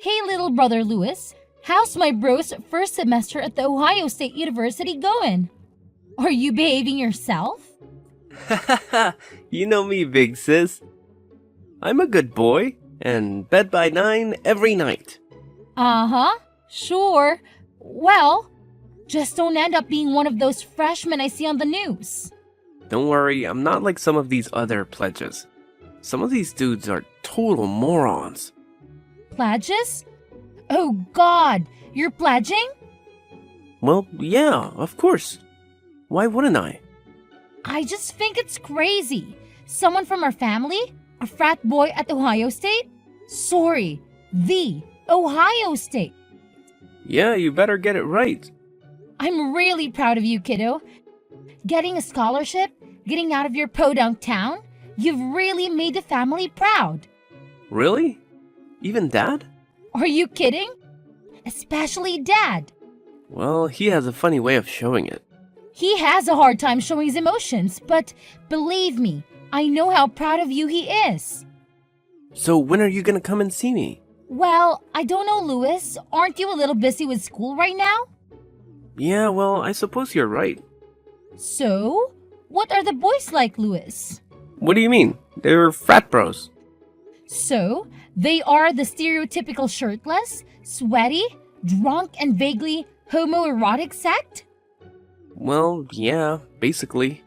Hey, little brother Lewis. How's my bro's first semester at the Ohio State University going? Are you behaving yourself? You know me, big sis. I'm a good boy, and bed by 9 every night. Uh-huh. Sure. Well, just don't end up being one of those freshmen I see on the news. Don't worry, I'm not like some of these other pledges. Some of these dudes are total morons. Pledges? Oh God, you're pledging? Well, yeah, of course. Why wouldn't I? I just think it's crazy. Someone from our family? A frat boy at Ohio State? Sorry, the Ohio State. Yeah, you better get it right. I'm really proud of you, kiddo. Getting a scholarship, getting out of your podunk town, you've really made the family proud. Really? Even Dad? Are you kidding? Especially Dad. Well, he has a funny way of showing it. He has a hard time showing his emotions, but believe me, I know how proud of you he is. So when are you gonna come and see me? Well, I don't know, Lewis. Aren't you a little busy with school right now? Yeah, well, I suppose you're right. So, what are the boys like, Lewis? What do you mean? They're frat bros. So, they are the stereotypical shirtless, sweaty, drunk, and vaguely homoerotic sect? Well, yeah, basically.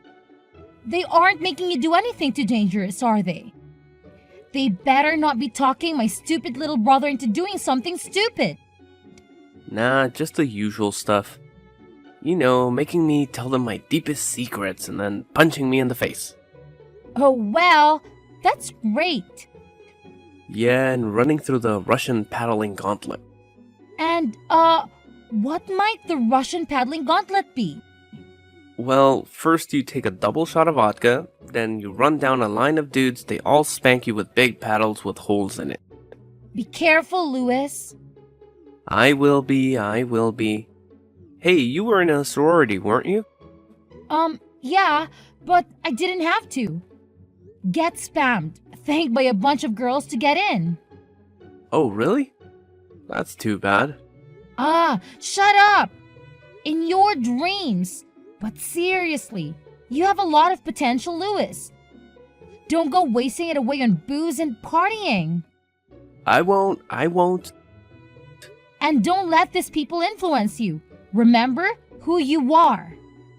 They aren't making you do anything too dangerous, are they? They better not be talking my stupid little brother into doing something stupid. Nah, just the usual stuff. You know, making me tell them my deepest secrets and then punching me in the face. Oh, well, that's great. Yeah, and running through the Russian paddling gauntlet. And, what might the Russian paddling gauntlet be? Well, first you take a double shot of vodka, then you run down a line of dudes, they all spank you with big paddles with holes in it. Be careful, Lewis. I will be. Hey, you were in a sorority, weren't you? Yeah, but I didn't have to. Get spammed, thanked by a bunch of girls to get in. Oh, really? That's too bad. Ah, shut up! In your dreams. But seriously, you have a lot of potential, Lewis. Don't go wasting it away on booze and partying. I won't. And don't let these people influence you. Remember who you are.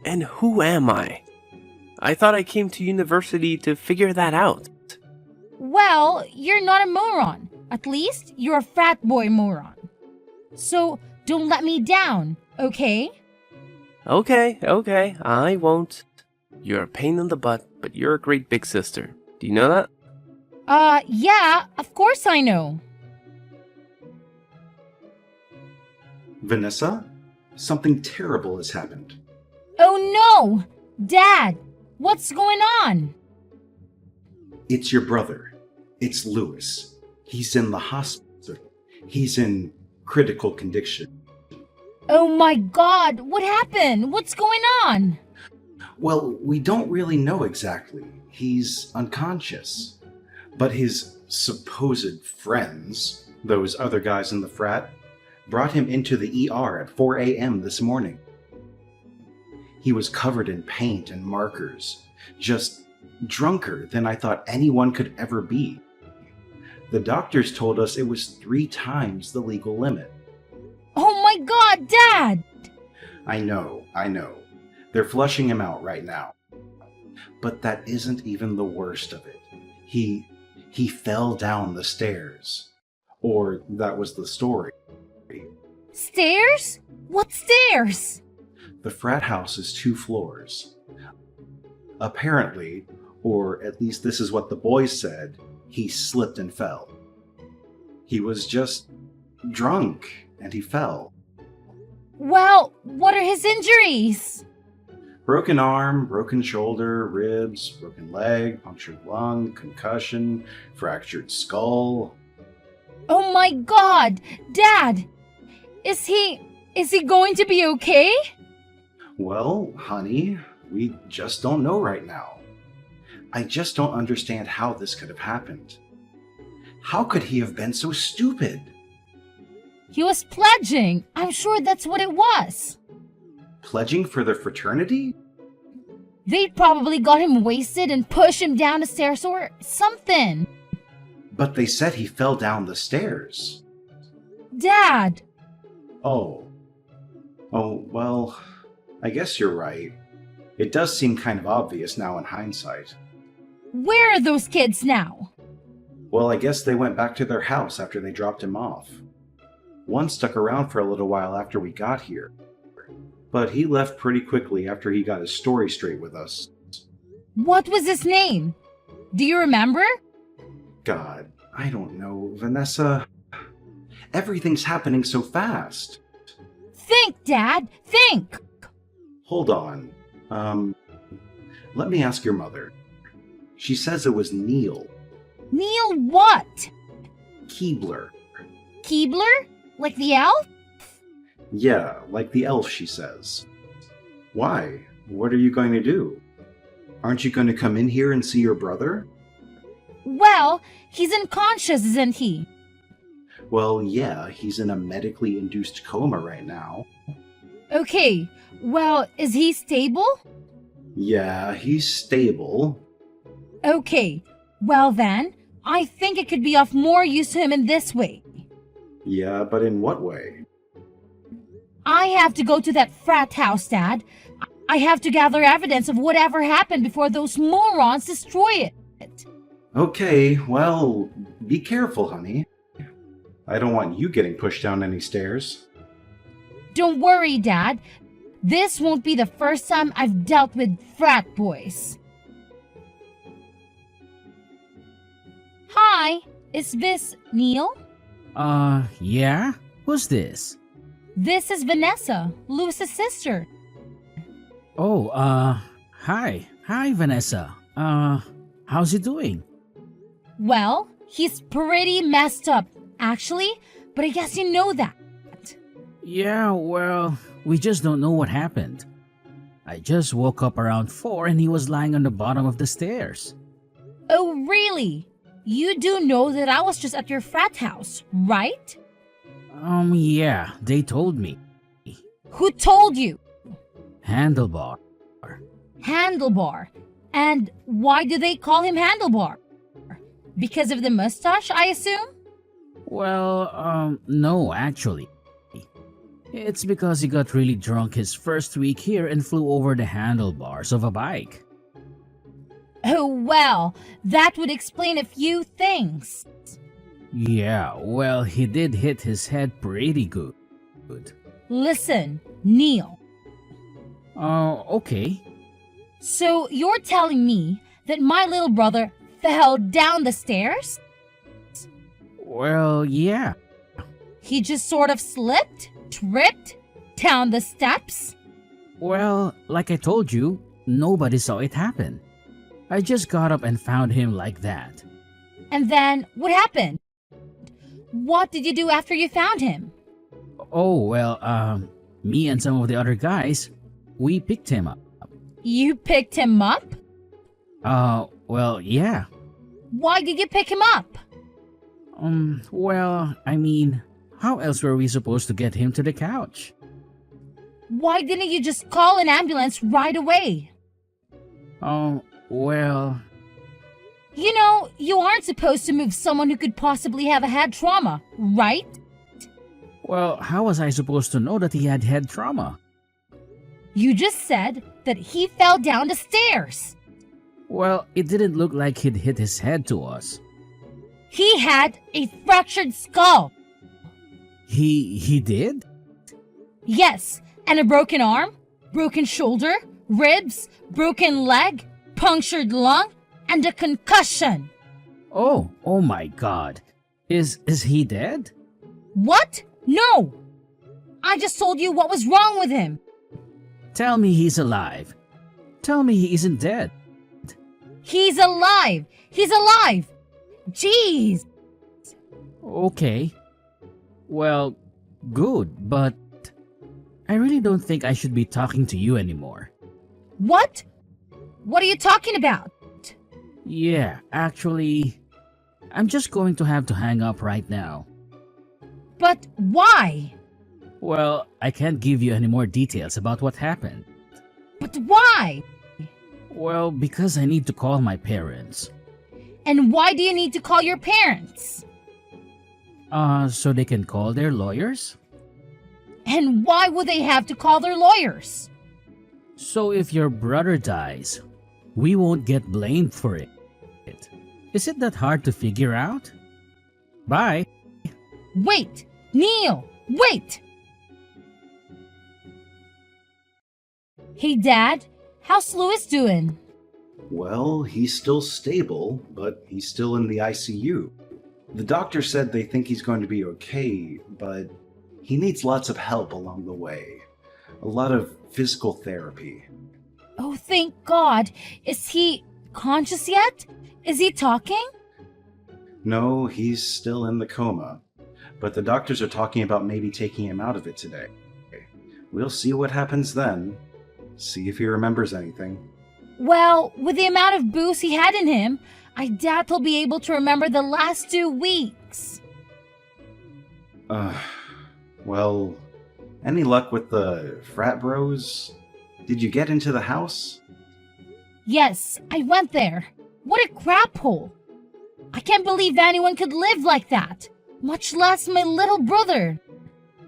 And who am I? I thought I came to university to figure that out. Well, you're not a moron. At least you're a frat boy moron. So don't let me down, okay? Okay, I won't. You're a pain in the butt, but you're a great big sister. Do you know that? Yeah, of course I know. Vanessa, something terrible has happened. Oh no! Dad, what's going on? It's your brother. It's Lewis. He's in the hospital. He's in critical condition. Oh my God, what happened? What's going on? Well, we don't really know exactly. He's unconscious. But his supposed friends, those other guys in the frat, brought him into the ER at 4 a.m. this morning. He was covered in paint and markers, just drunker than I thought anyone could ever be. The doctors told us it was 3 times the legal limit. Oh my God, Dad! I know. They're flushing him out right now. But that isn't even the worst of it. He fell down the stairs. Or that was the story. Stairs? What stairs? The frat house is 2 floors. Apparently, or at least this is what the boys said, he slipped and fell. He was just drunk and he fell. Well, what are his injuries? Broken arm, broken shoulder, ribs, broken leg, punctured lung, concussion, fractured skull. Oh my God, Dad! Is he going to be okay? Well, honey, we just don't know right now. I just don't understand how this could have happened. How could he have been so stupid? He was pledging. I'm sure that's what it was. Pledging for the fraternity? They probably got him wasted and pushed him down the stairs or something. But they said he fell down the stairs. Dad! Oh. Oh, well, I guess you're right. It does seem kind of obvious now in hindsight. Where are those kids now? Well, I guess they went back to their house after they dropped him off. One stuck around for a little while after we got here, but he left pretty quickly after he got his story straight with us. What was his name? Do you remember? God, I don't know, Vanessa. Everything's happening so fast. Think, Dad, think! Hold on. Let me ask your mother. She says it was Neil Neil what? Keebler. Keebler? Like the elf? Yeah, like the elf, she says. Why? What are you going to do? Aren't you going to come in here and see your brother? Well, he's unconscious, isn't he? Well, yeah, he's in a medically induced coma right now. Okay, well, is he stable? Yeah, he's stable. Okay, well then, I think it could be of more use to him in this way. Yeah, but in what way? I have to go to that frat house, Dad. I have to gather evidence of whatever happened before those morons destroy it. Okay, well, be careful, honey. I don't want you getting pushed down any stairs. Don't worry, Dad. This won't be the first time I've dealt with frat boys. Hi, is this Neil? Yeah? Who's this? This is Vanessa, Lewis's sister. Oh, hi. Hi, Vanessa. How's he doing? Well, he's pretty messed up, actually, but I guess you know that. Yeah, well, we just don't know what happened. I just woke up around 4 and he was lying on the bottom of the stairs. Oh, really? You do know that I was just at your frat house, right? Yeah, they told me. Who told you? Handlebar. Handlebar. And why do they call him Handlebar? Because of the mustache, I assume? Well, no, actually. It's because he got really drunk his first week here and flew over the handlebars of a bike. Oh, well, that would explain a few things. Yeah, well, he did hit his head pretty good. Listen, Neil. Okay. So you're telling me that my little brother fell down the stairs? Well, yeah. He just sort of slipped, tripped, down the steps? Well, like I told you, nobody saw it happen. I just got up and found him like that. And then what happened? What did you do after you found him? Oh, well, me and some of the other guys, we picked him up. You picked him up? Well, yeah. Why did you pick him up? Well, I mean, how else were we supposed to get him to the couch? Why didn't you just call an ambulance right away? Well... You know, you aren't supposed to move someone who could possibly have a head trauma, right? Well, how was I supposed to know that he had head trauma? You just said that he fell down the stairs. Well, it didn't look like he'd hit his head to us. He had a fractured skull. He did? Yes, and a broken arm, broken shoulder, ribs, broken leg, punctured lung, and a concussion. Oh my god. Is he dead? What? No! I just told you what was wrong with him. Tell me he's alive. Tell me he isn't dead. He's alive! He's alive! Jeez! Okay. Well, good, but I really don't think I should be talking to you anymore. What? What are you talking about? Yeah, actually, I'm just going to have to hang up right now. But why? Well, I can't give you any more details about what happened. But why? Well, because I need to call my parents. And why do you need to call your parents? So they can call their lawyers? And why would they have to call their lawyers? So if your brother dies, we won't get blamed for it. Is it that hard to figure out? Bye. Wait! Neil! Wait! Hey, Dad. How's Louis doing? Well, he's still stable, but he's still in the ICU. The doctor said they think he's going to be okay, but he needs lots of help along the way. A lot of physical therapy. Oh, thank God. Is he conscious yet? Is he talking? No, he's still in the coma, but the doctors are talking about maybe taking him out of it today. We'll see what happens then. See if he remembers anything. Well, with the amount of booze he had in him, I doubt he'll be able to remember the last 2 weeks. Well, any luck with the frat bros? Did you get into the house? Yes, I went there. What a crap hole. I can't believe anyone could live like that, much less my little brother.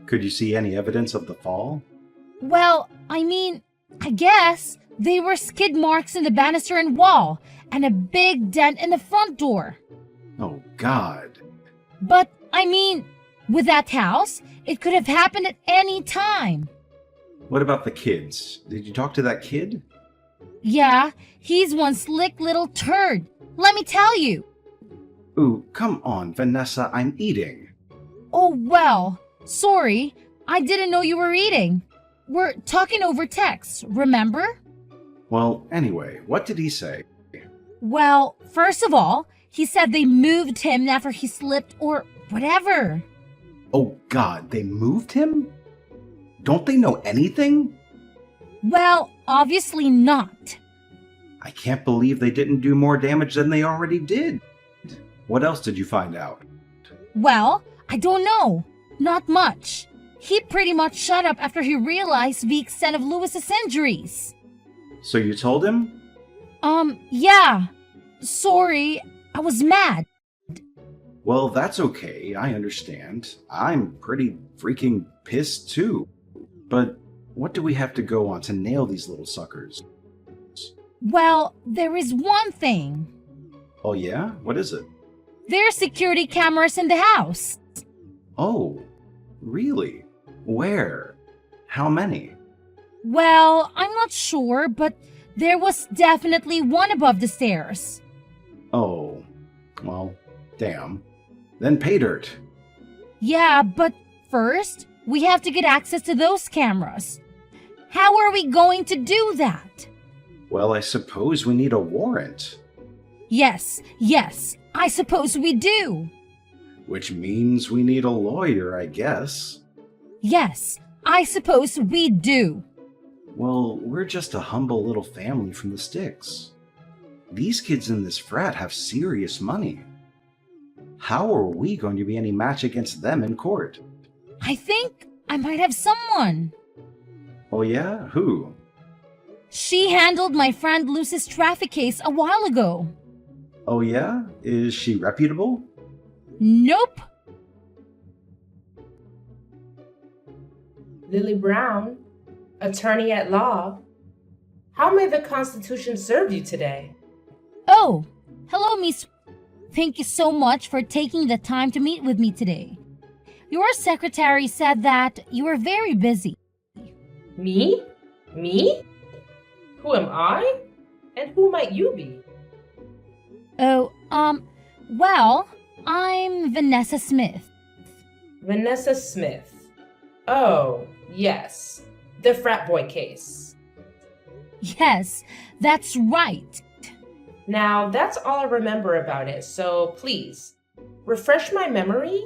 Could you see any evidence of the fall? Well, I guess they were skid marks in the banister and wall, and a big dent in the front door. Oh, God. But, with that house, it could have happened at any time. What about the kids? Did you talk to that kid? Yeah, he's one slick little turd. Let me tell you. Ooh, come on, Vanessa, I'm eating. Oh, well, sorry. I didn't know you were eating. We're talking over text, remember? Well, anyway, what did he say? Well, first of all, he said they moved him after he slipped or whatever. Oh, God, they moved him? Don't they know anything? Well, obviously not. I can't believe they didn't do more damage than they already did. What else did you find out? Well, I don't know. Not much. He pretty much shut up after he realized the extent of Louis's injuries. So you told him? Yeah. Sorry, I was mad. Well, that's okay, I understand. I'm pretty freaking pissed too. But what do we have to go on to nail these little suckers? Well, there is one thing. Oh yeah? What is it? There are security cameras in the house. Oh, really? Where? How many? Well, I'm not sure, but there was definitely one above the stairs. Oh, well, damn. Then pay dirt. Yeah, but first, we have to get access to those cameras. How are we going to do that? Well, I suppose we need a warrant. Yes, I suppose we do. Which means we need a lawyer, I guess. Yes, I suppose we do. Well, we're just a humble little family from the sticks. These kids in this frat have serious money. How are we going to be any match against them in court? I think I might have someone. Oh yeah? Who? She handled my friend Lucy's traffic case a while ago. Oh yeah? Is she reputable? Nope. Lily Brown, attorney at law. How may the Constitution serve you today? Oh, hello, Miss. Thank you so much for taking the time to meet with me today. Your secretary said that you were very busy. Me? Me? Who am I? And who might you be? Oh, well, I'm Vanessa Smith. Vanessa Smith. Oh, yes. The frat boy case. Yes, that's right. Now, that's all I remember about it, so please, refresh my memory.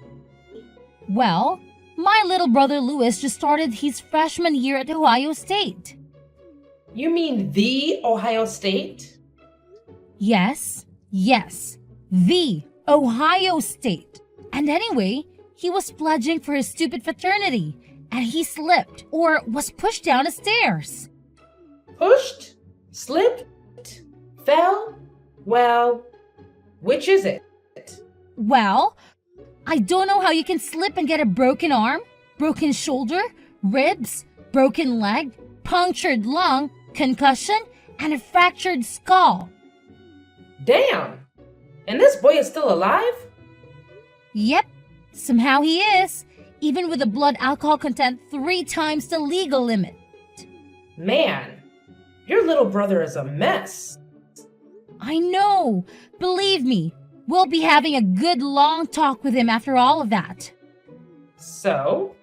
Well, my little brother Louis just started his freshman year at Ohio State. You mean the Ohio State? Yes, the Ohio State. And anyway, He was pledging for his stupid fraternity, and he slipped or was pushed down the stairs. Pushed? Slipped? Fell? Well, which is it? Well, I don't know how you can slip and get a broken arm, broken shoulder, ribs, broken leg, punctured lung, concussion, and a fractured skull. Damn! And this boy is still alive? Yep, somehow he is, even with a blood alcohol content 3 times the legal limit. Man, your little brother is a mess. I know, believe me, we'll be having a good long talk with him after all of that. So,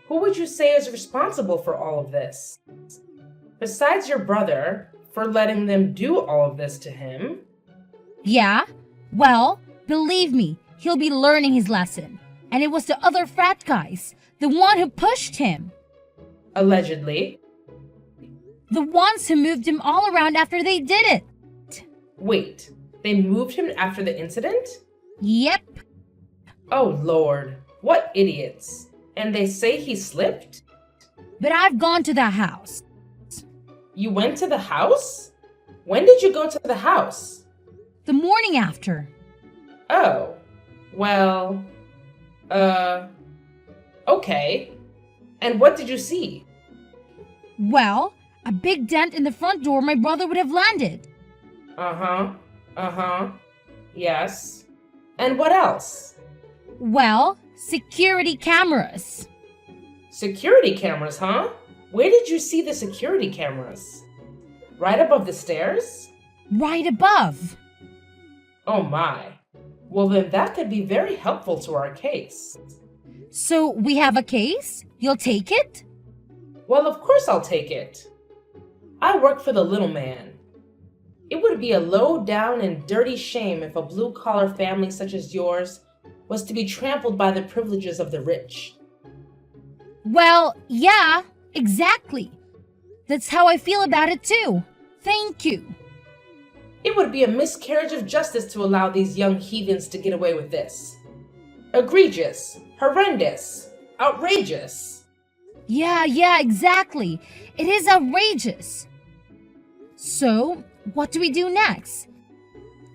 who would you say is responsible for all of this? Besides your brother, for letting them do all of this to him? Yeah, well, believe me, he'll be learning his lesson. And it was the other frat guys, the one who pushed him. Allegedly. The ones who moved him all around after they did it. Wait, they moved him after the incident? Yep, Oh Lord, what idiots. And they say he slipped? but I've gone to that house. You went to the house? When did you go to the house? The morning after. Oh, well, okay. And what did you see? Well, a big dent in the front door my brother would have landed. Yes. And what else? Well, security cameras. Security cameras, huh? Where did you see the security cameras? Right above the stairs? Right above. Oh my. Well, then that could be very helpful to our case. So we have a case? You'll take it? Well, of course I'll take it. I work for the little man. It would be a low down and dirty shame if a blue collar family such as yours was to be trampled by the privileges of the rich. Well, yeah, exactly. That's how I feel about it too. Thank you. It would be a miscarriage of justice to allow these young heathens to get away with this. Egregious, horrendous, outrageous. Yeah, exactly. It is outrageous. So, what do we do next?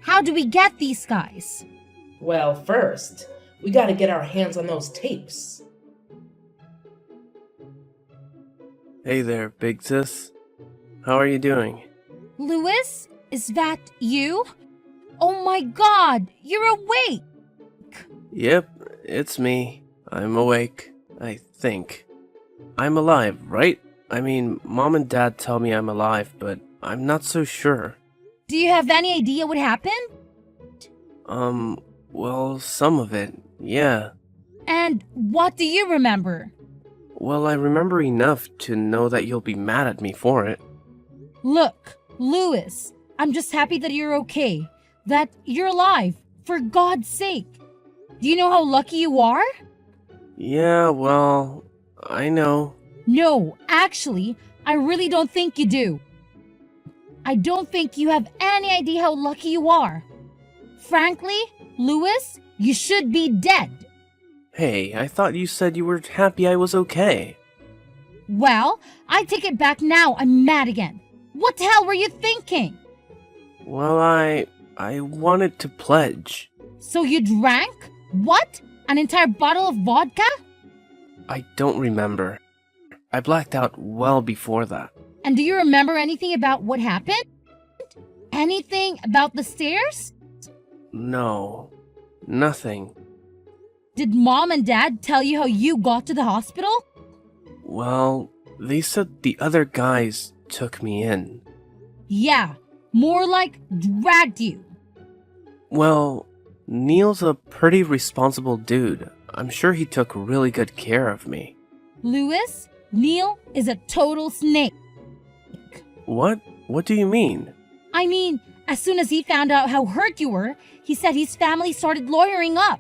How do we get these guys? Well, first, we gotta get our hands on those tapes. Hey there, big sis. How are you doing? Louis, is that you? Oh my god, you're awake! Yep, it's me. I'm awake, I think. I'm alive, right? I mean, Mom and Dad tell me I'm alive, but I'm not so sure. Do you have any idea what happened? Well, some of it, yeah. And what do you remember? Well, I remember enough to know that you'll be mad at me for it. Look, Louis, I'm just happy that you're okay. That you're alive, for God's sake. Do you know how lucky you are? Yeah, well, I know. No, actually, I really don't think you do. I don't think you have any idea how lucky you are. Frankly, Louis, you should be dead. Hey, I thought you said you were happy I was okay. Well, I take it back now. I'm mad again. What the hell were you thinking? Well, I wanted to pledge. So you drank? What? An entire bottle of vodka? I don't remember. I blacked out well before that. And do you remember anything about what happened? Anything about the stairs? No, nothing. Did Mom and Dad tell you how you got to the hospital? Well, they said the other guys took me in. Yeah, more like dragged you. Well, Neil's a pretty responsible dude. I'm sure he took really good care of me. Louis, Neil is a total snake. What? What do you mean? I mean, as soon as he found out how hurt you were, he said his family started lawyering up.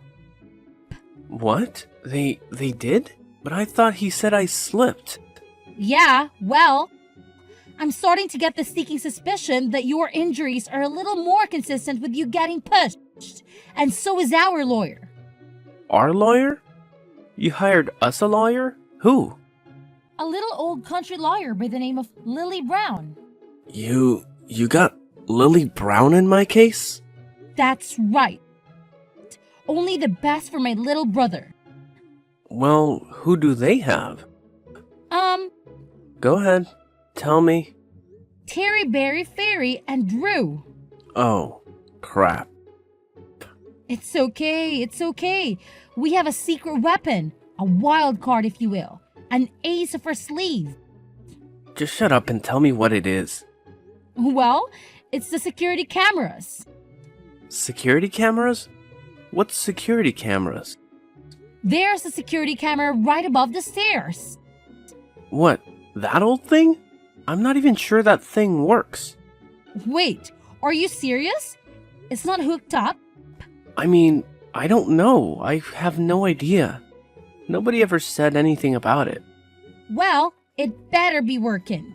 What? They did? But I thought he said I slipped. Yeah, well, I'm starting to get the sneaking suspicion that your injuries are a little more consistent with you getting pushed. And so is our lawyer. Our lawyer? You hired us a lawyer? Who? A little old country lawyer by the name of Lily Brown. You got Lily Brown in my case? That's right. Only the best for my little brother. Well, who do they have? Go ahead. Tell me. Terry, Barry, Fairy, and Drew. Oh, crap. It's okay, it's okay. We have a secret weapon, a wild card if you will, an ace up our sleeve. Just shut up and tell me what it is. Well, it's the security cameras. Security cameras? What's security cameras? There's a security camera right above the stairs. What, that old thing? I'm not even sure that thing works. Wait, are you serious? It's not hooked up? I mean, I don't know. I have no idea. Nobody ever said anything about it. Well, it better be working.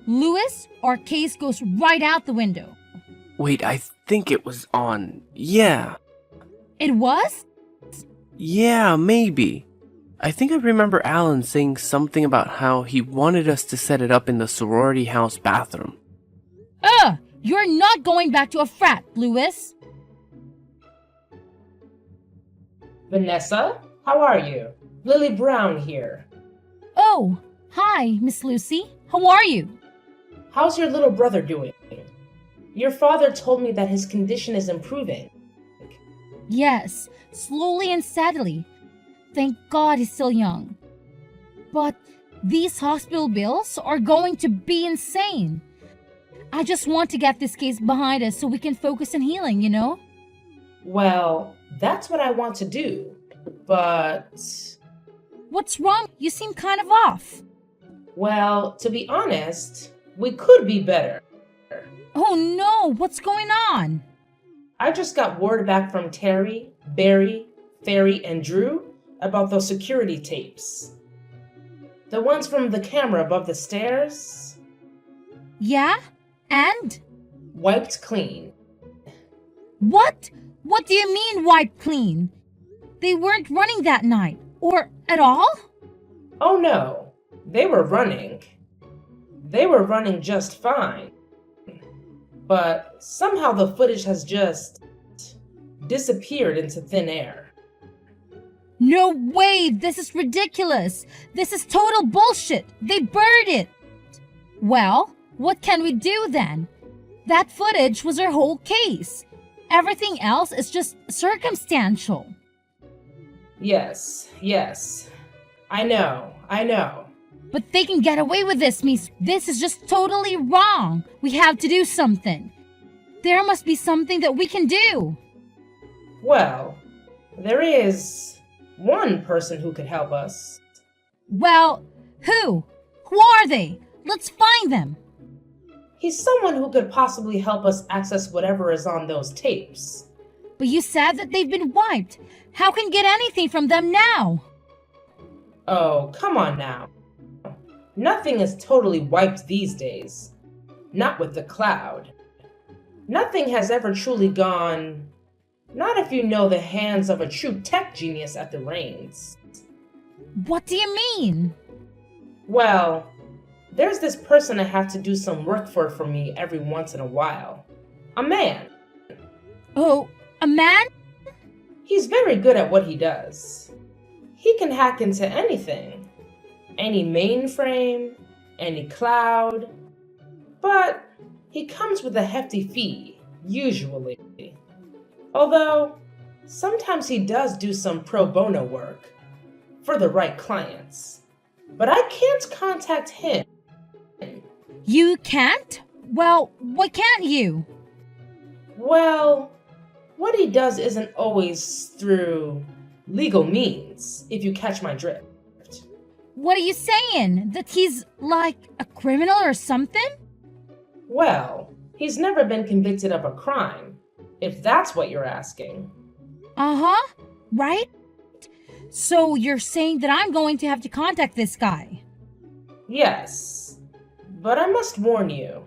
Lewis, our case goes right out the window. Wait, I think it was on. Yeah. It was? Yeah, maybe. I think I remember Alan saying something about how he wanted us to set it up in the sorority house bathroom. You're not going back to a frat, Lewis. Vanessa, how are you? Lily Brown here. Oh, hi, Miss Lucy. How are you? How's your little brother doing? Your father told me that his condition is improving. Yes, slowly and steadily. Thank God he's still young. But these hospital bills are going to be insane. I just want to get this case behind us so we can focus on healing, you know? Well, that's what I want to do, but... What's wrong? You seem kind of off. Well, to be honest, we could be better. Oh no, what's going on? I just got word back from Terry, Barry, Fairy, and Drew about those security tapes. The ones from the camera above the stairs. Yeah? And? Wiped clean. What? What do you mean wiped clean? They weren't running that night. Or at all? Oh no, they were running. They were running just fine. But somehow the footage has just disappeared into thin air. No way! This is ridiculous! This is total bullshit! They buried it! Well, what can we do then? That footage was our whole case. Everything else is just circumstantial. Yes. I know. But they can get away with this, Miss. This is just totally wrong. We have to do something. There must be something that we can do. Well, there is one person who could help us. Well, who? Who are they? Let's find them. He's someone who could possibly help us access whatever is on those tapes. But you said that they've been wiped. How can we get anything from them now? Oh, come on now. Nothing is totally wiped these days. Not with the cloud. Nothing has ever truly gone... Not if you know the hands of a true tech genius at the reins. What do you mean? Well, there's this person I have to do some work for me every once in a while. A man. Oh, a man? He's very good at what he does. He can hack into anything. Any mainframe, any cloud. But he comes with a hefty fee, usually. Although, sometimes he does do some pro bono work for the right clients. But I can't contact him. You can't? Well, why can't you? Well, what he does isn't always through legal means, if you catch my drift. What are you saying? That he's like a criminal or something? Well, he's never been convicted of a crime, if that's what you're asking. Uh-huh, right? So you're saying that I'm going to have to contact this guy? Yes, but I must warn you,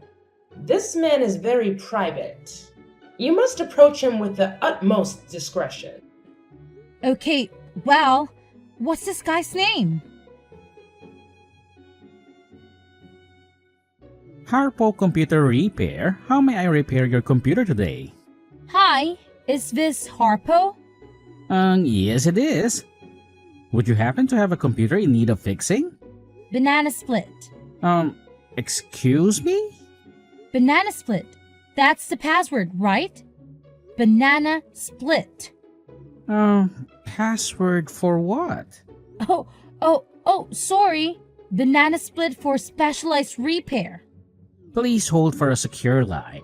this man is very private. You must approach him with the utmost discretion. Okay, well, What's this guy's name? Harpo Computer Repair. How may I repair your computer today? Hi, is this Harpo? Yes it is. Would you happen to have a computer in need of fixing? Banana Split. Excuse me? Banana Split. That's the password, right? Banana Split. Password for what? Sorry. Banana Split for specialized repair. Please hold for a secure line.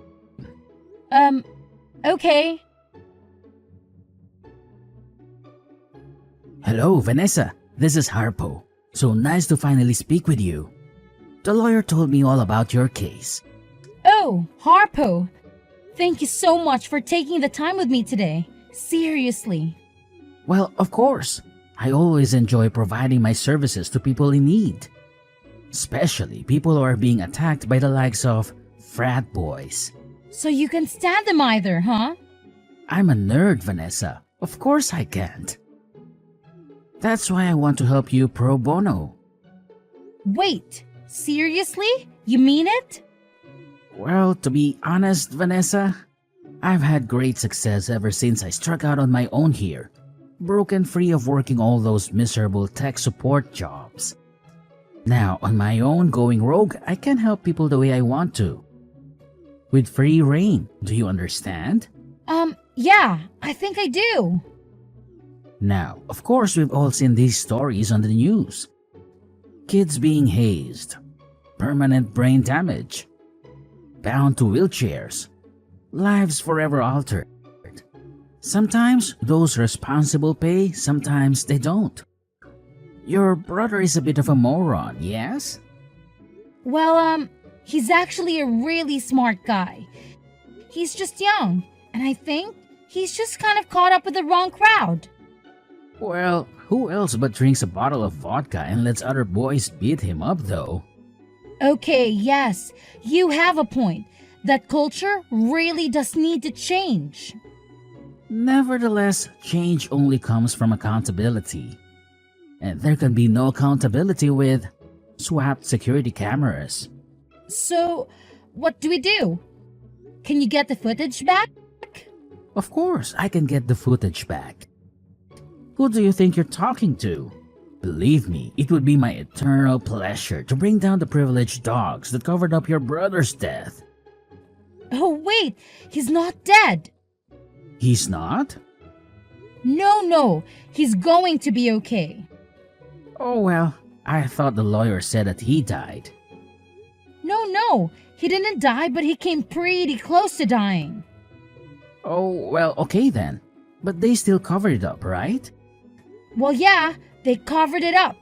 Okay. Hello, Vanessa. This is Harpo. So nice to finally speak with you. The lawyer told me all about your case. Oh, Harpo. Thank you so much for taking the time with me today. Seriously. Well, of course. I always enjoy providing my services to people in need. Especially people who are being attacked by the likes of frat boys. So you can stand them either, huh? I'm a nerd, Vanessa. Of course I can't. That's why I want to help you pro bono. Wait, seriously? You mean it? Well, to be honest, Vanessa, I've had great success ever since I struck out on my own here, broken free of working all those miserable tech support jobs. Now, on my own going rogue, I can help people the way I want to. With free reign, do you understand? Yeah, I think I do. Now, of course, we've all seen these stories on the news. Kids being hazed, permanent brain damage, bound to wheelchairs, lives forever altered. Sometimes those responsible pay, sometimes they don't. Your brother is a bit of a moron, yes? Well, he's actually a really smart guy. He's just young, and I think he's just kind of caught up with the wrong crowd. Well, who else but drinks a bottle of vodka and lets other boys beat him up, though? Okay, yes, you have a point. That culture really does need to change. Nevertheless, change only comes from accountability. And there can be no accountability with swapped security cameras. So, what do we do? Can you get the footage back? Of course, I can get the footage back. Who do you think you're talking to? Believe me, it would be my eternal pleasure to bring down the privileged dogs that covered up your brother's death. Oh, wait, he's not dead. He's not? No, he's going to be okay. Oh well, I thought the lawyer said that he died. No, he didn't die, but he came pretty close to dying. Oh, well, okay then. But they still covered it up, right? Well, yeah, they covered it up.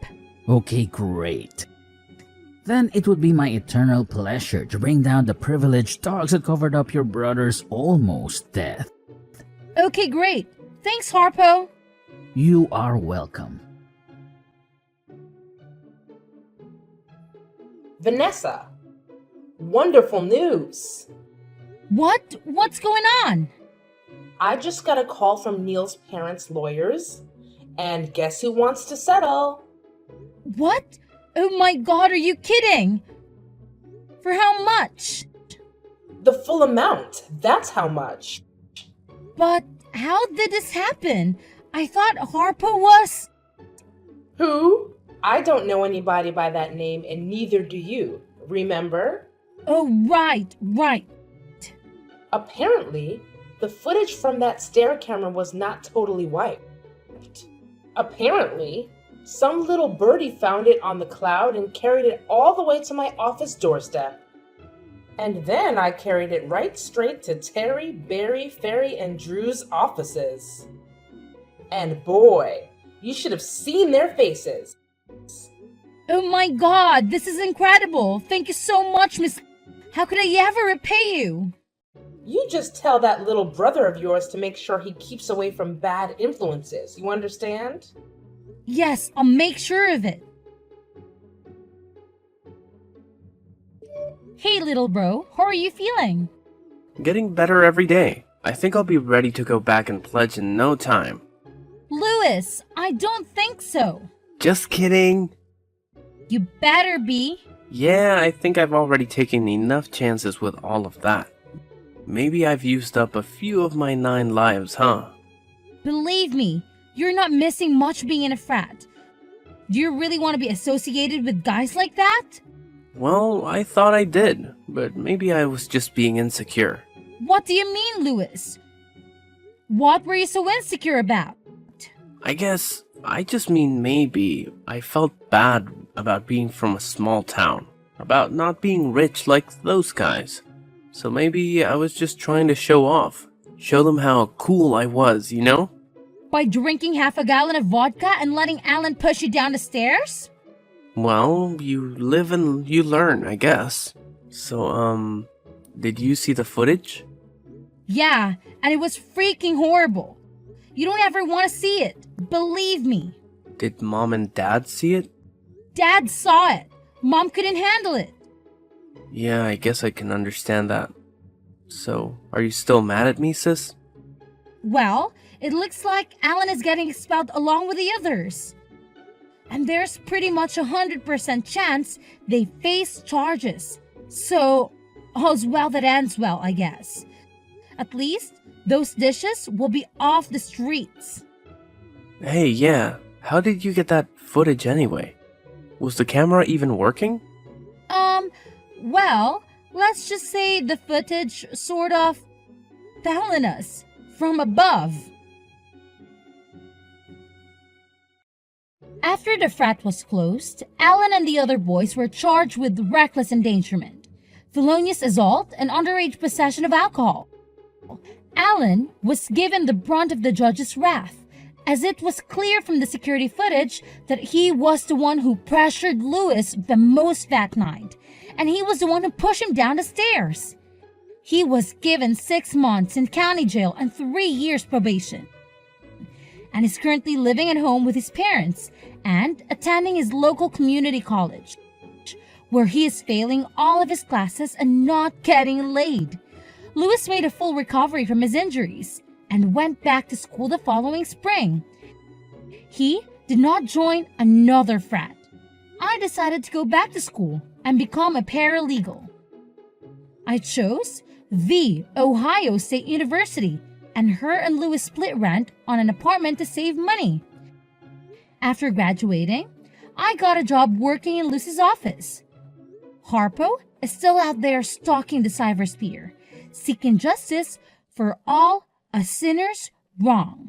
Okay, great. Then it would be my eternal pleasure to bring down the privileged dogs that covered up your brother's almost death. Okay, great. Thanks, Harpo. You are welcome. Vanessa, wonderful news. What? What's going on? I just got a call from Neil's parents' lawyers, and guess who wants to settle? What? Oh my god, are you kidding? For how much? The full amount, that's how much. But how did this happen? I thought Harpo was... Who? I don't know anybody by that name, and neither do you, remember? Oh, right. Apparently, the footage from that stair camera was not totally wiped. Apparently, some little birdie found it on the cloud and carried it all the way to my office doorstep. And then I carried it right straight to Terry, Barry, Ferry, and Drew's offices. And boy, you should have seen their faces. Oh my god, this is incredible. Thank you so much, Miss... How could I ever repay you? You just tell that little brother of yours to make sure he keeps away from bad influences. You understand? Yes, I'll make sure of it. Hey, little bro, how are you feeling? Getting better every day. I think I'll be ready to go back and pledge in no time. Louis! Louis, I don't think so. Just kidding. You better be. Yeah, I think I've already taken enough chances with all of that. Maybe I've used up a few of my 9 lives, huh? Believe me, you're not missing much being in a frat. Do you really want to be associated with guys like that? Well, I thought I did, but maybe I was just being insecure. What do you mean, Louis? What were you so insecure about? I guess I just mean maybe I felt bad about being from a small town, about not being rich like those guys. So maybe I was just trying to show off, show them how cool I was, you know? By drinking half a gallon of vodka and letting Alan push you down the stairs? Well, you live and you learn, I guess. So, did you see the footage? Yeah, and it was freaking horrible. You don't ever want to see it. Believe me. Did Mom and Dad see it? Dad saw it. Mom couldn't handle it. Yeah, I guess I can understand that. So, are you still mad at me, sis? Well, it looks like Alan is getting expelled along with the others. And there's pretty much 100% chance they face charges. So, all's well that ends well, I guess. At least, those dishes will be off the streets. Hey, yeah, how did you get that footage anyway? Was the camera even working? Well, let's just say the footage sort of fell on us from above. After the frat was closed, Alan and the other boys were charged with reckless endangerment, felonious assault, and underage possession of alcohol. Alan was given the brunt of the judge's wrath, as it was clear from the security footage that he was the one who pressured Louis the most that night, and he was the one who pushed him down the stairs. He was given 6 months in county jail and 3 years probation, and is currently living at home with his parents and attending his local community college, where he is failing all of his classes and not getting laid. Louis made a full recovery from his injuries and went back to school the following spring. He did not join another frat. I decided to go back to school and become a paralegal. I chose the Ohio State University, and her and Louis split rent on an apartment to save money. After graduating, I got a job working in Louis's office. Harpo is still out there stalking the cybersphere, seeking justice for all a sinner's wrong.